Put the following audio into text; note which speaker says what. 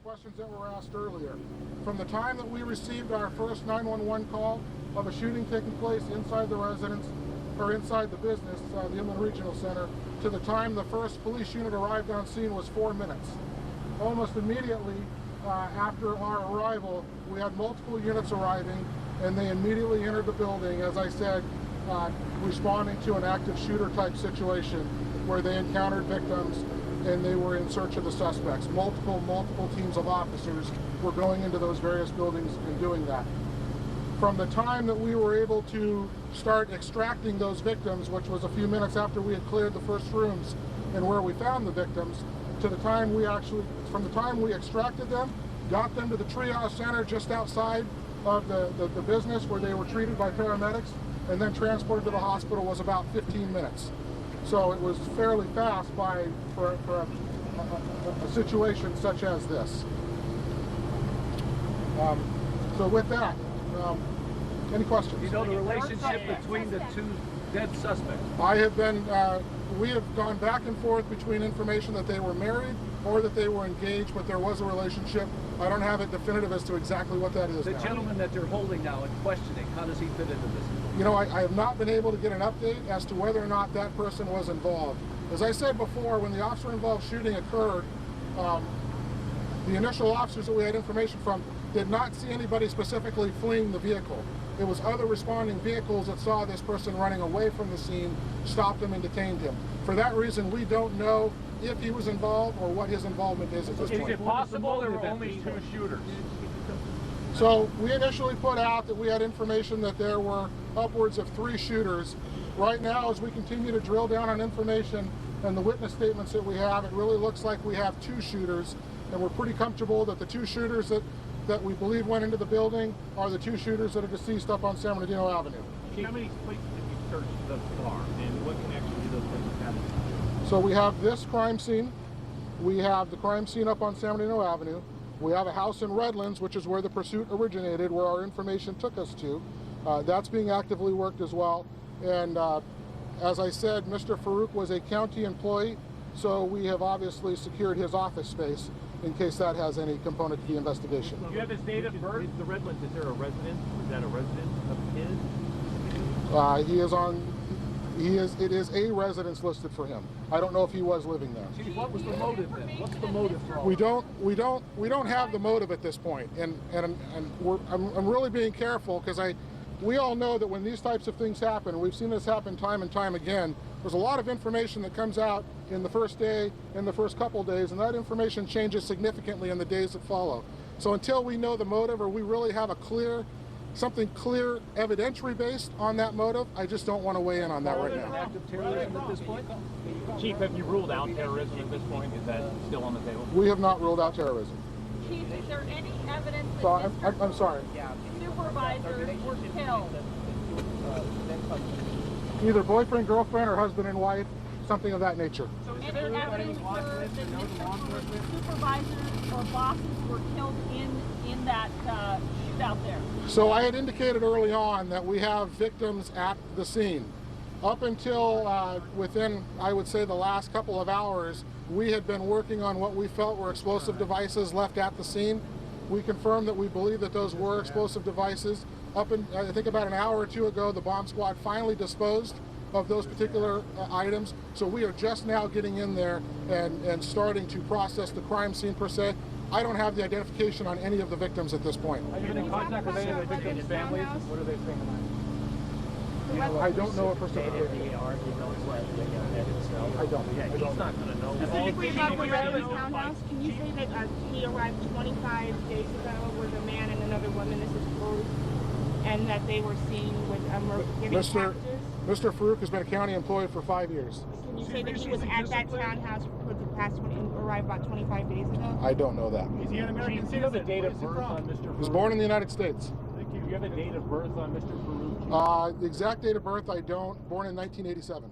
Speaker 1: questions that were asked earlier. From the time that we received our first 911 call of a shooting taking place inside the residence, or inside the business, the Inland Regional Center, to the time the first police unit arrived on scene was 4 minutes. Almost immediately after our arrival, we had multiple units arriving, and they immediately entered the building, as I said, responding to an active shooter type situation where they encountered victims and they were in search of the suspects. Multiple teams of officers were going into those various buildings and doing that. From the time that we were able to start extracting those victims, which was a few minutes after we had cleared the first rooms and where we found the victims, to the time from the time we extracted them, got them to the triage center just outside of the business where they were treated by paramedics, and then transported to the hospital was about 15 minutes. So it was fairly fast for a situation such as this. So with that, any questions?
Speaker 2: You know the relationship between the two dead suspects?
Speaker 1: We have gone back and forth between information that they were married or that they were engaged, but there was a relationship. I don't have it definitive as to exactly what that is.
Speaker 2: The gentleman that you're holding now and questioning, how does he fit into this?
Speaker 1: You know, I have not been able to get an update as to whether or not that person was involved. As I said before, when the officer-involved shooting occurred, the initial officers that we had information from did not see anybody specifically fleeing the vehicle. It was other responding vehicles that saw this person running away from the scene, stopped him and detained him. For that reason, we don't know if he was involved or what his involvement is at this point.
Speaker 3: Is it possible there were only 2 shooters?
Speaker 1: So we initially put out that we had information that there were upwards of 3 shooters. Right now, as we continue to drill down on information and the witness statements that we have, it really looks like we have 2 shooters, and we're pretty comfortable that the 2 shooters that we believe went into the building are the 2 shooters that are deceased up on San Bernardino Avenue.
Speaker 3: How many places have you searched thus far, and what connection do those places have?
Speaker 1: So we have this crime scene. We have the crime scene up on San Bernardino Avenue. We have a house in Redlands, which is where the pursuit originated, where our information took us to. That's being actively worked as well. And as I said, Mr. Farook was a county employee, so we have obviously secured his office space in case that has any component to the investigation.
Speaker 3: Do you have his date of birth? The Redlands, is there a residence? Is that a residence of his?
Speaker 1: It is a residence listed for him. I don't know if he was living there.
Speaker 2: Chief, what was the motive then? What's the motive for all
Speaker 1: We don't have the motive at this point, and I'm really being careful because we all know that when these types of things happen, we've seen this happen time and time again, there's a lot of information that comes out in the first day, in the first couple days, and that information changes significantly in the days that follow. So until we know the motive or we really have something clear evidentiary based on that motive, I just don't want to weigh in on that right now.
Speaker 2: active terrorism at this point?
Speaker 3: Chief, have you ruled out terrorism at this point? Is that still on the table?
Speaker 1: We have not ruled out terrorism.
Speaker 4: Chief, is there any evidence that
Speaker 1: So I'm sorry.
Speaker 4: supervisors were killed?
Speaker 1: Either boyfriend, girlfriend, or husband and wife, something of that nature.
Speaker 4: So any evidence that supervisors or bosses were killed in that shootout there?
Speaker 1: So I had indicated early on that we have victims at the scene. Up until within, I would say, the last couple of hours, we had been working on what we felt were explosive devices left at the scene. We confirmed that we believe that those were explosive devices. I think about an hour or 2 ago, the bomb squad finally disposed of those particular items. So we are just now getting in there and starting to process the crime scene per se. I don't have the identification on any of the victims at this point.
Speaker 3: Have you been in contact with any of the victims' families? What are they saying?
Speaker 1: I don't know a particular. I don't.
Speaker 3: He's not going to know.
Speaker 5: Specifically about the Redlands townhouse, can you say that he arrived 25 days ago with a man and another woman, this is Farook, and that they were seen with giving taxes?
Speaker 1: Mr. Farook has been a county employee for 5 years.
Speaker 5: Can you say that he was at that townhouse for the past arrived about 25 days ago?
Speaker 1: I don't know that.
Speaker 3: Is he an American citizen? Do you have the date of birth on Mr. Farook?
Speaker 1: He was born in the United States.
Speaker 3: Thank you. Do you have a date of birth on Mr. Farook?
Speaker 1: The exact date of birth I don't. Born in 1987.